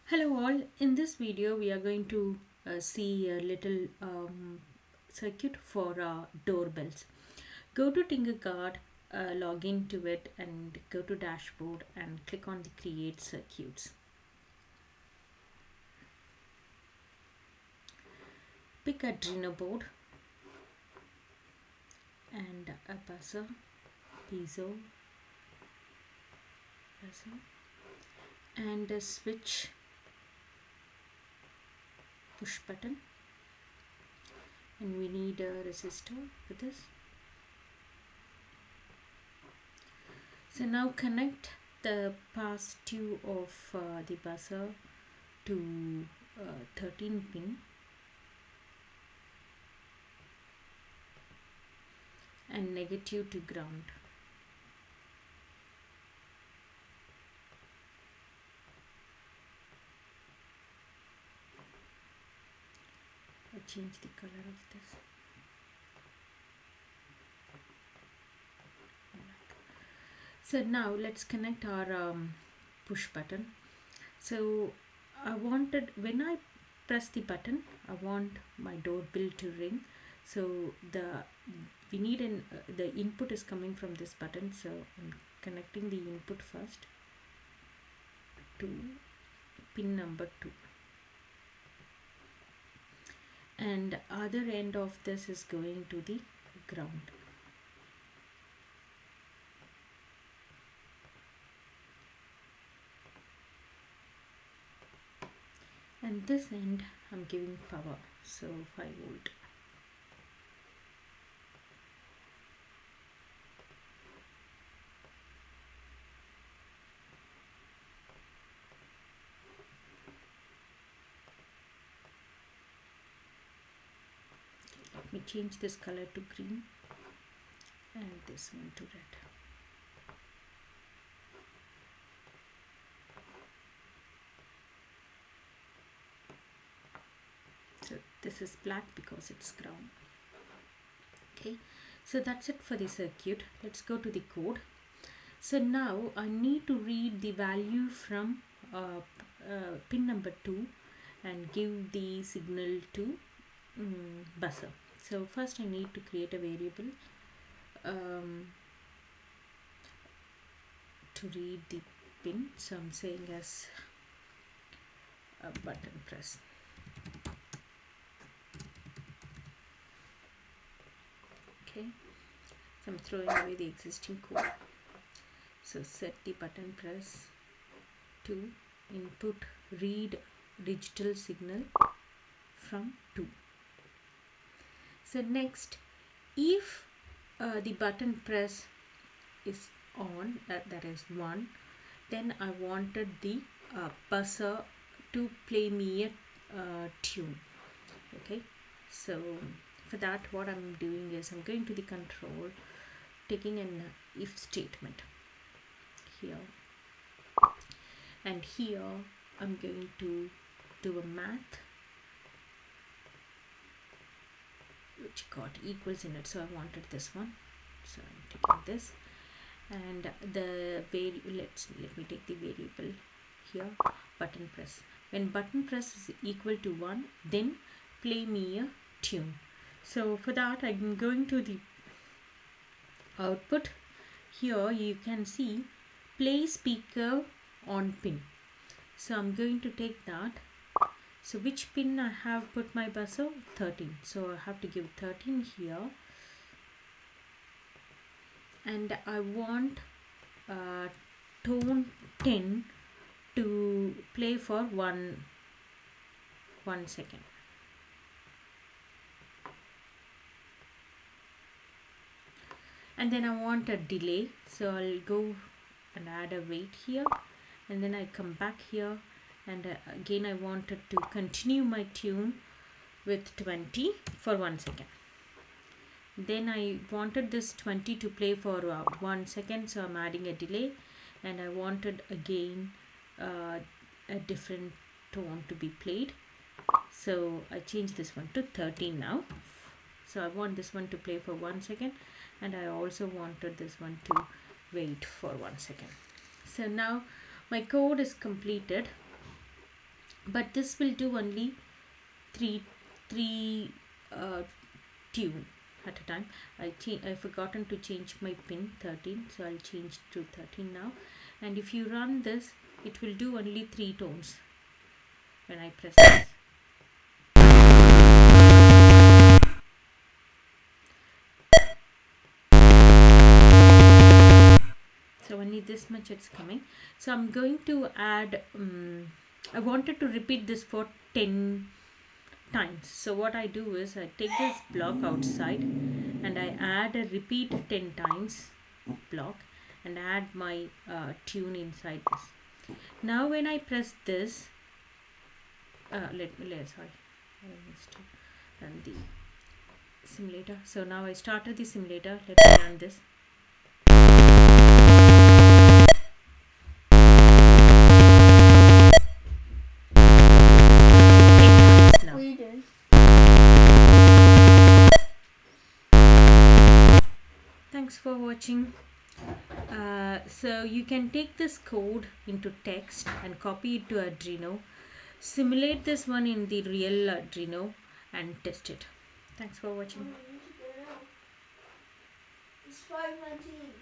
Hello all, in this video we are going to see a little circuit for doorbells. Go to Tinkercad, log into it and go to dashboard and click on the create circuits. Pick Arduino board and a buzzer, piezo, and a switch push button, and we need a resistor for this. So now connect the pass 2 of the buzzer to 13 pin and negative to ground. I change the color of this. So now let's connect our push button. So I wanted, when I press the button, I want my doorbell to ring. So we need the input is coming from this button. So I'm connecting the input first to pin number 2. And other end of this is going to the ground. And this end I'm giving power, so 5 volt. Let me change this color to green and this one to red. So this is black because it's ground. Okay, so that's it for the circuit. Let's go to the code. So now I need to read the value from pin number 2 and give the signal to buzzer. So first I need to create a variable to read the pin. So I'm saying as a button press. Okay, so I'm throwing away the existing code. So set the button press to input read digital signal from 2. So next, if the button press is on, that is 1, then I wanted the buzzer to play me a tune. Okay, so for that what I'm doing is I'm going to the control, taking an if statement here, and here I'm going to do a math which got equals in it, so I wanted this one, so I'm taking this, and let me take the variable here, button press. When button press is equal to 1, then play me a tune. So for that I'm going to the output. Here you can see play speaker on pin, so I'm going to take that. So which pin I have put my buzzer? 13. So I have to give 13 here, and I want tone 10 to play for one second. And then I want a delay, so I'll go and add a wait here, and then I come back here, and again I wanted to continue my tune with 20 for 1 second. Then I wanted this 20 to play for 1 second, so I'm adding a delay, and I wanted again a different tone to be played, so I changed this one to 13 now. So I want this one to play for 1 second, and I also wanted this one to wait for 1 second. So now my code is completed. but this will do only three tune at a time. I forgotten to change my pin 13, so I'll change to 13 now. And if you run this, it will do only 3 tones when I press this. So only this much it's coming. So I'm going to add I wanted to repeat this for 10 times. So what I do is I take this block outside and I add a repeat 10 times block and add my tune inside this. Now when I press this, sorry, I missed to run the simulator. So now I started the simulator. Let me run this. Thanks for watching. So you can take this code into text and copy it to Arduino, simulate this one in the real Arduino and test it. Thanks for watching. It's 5:19.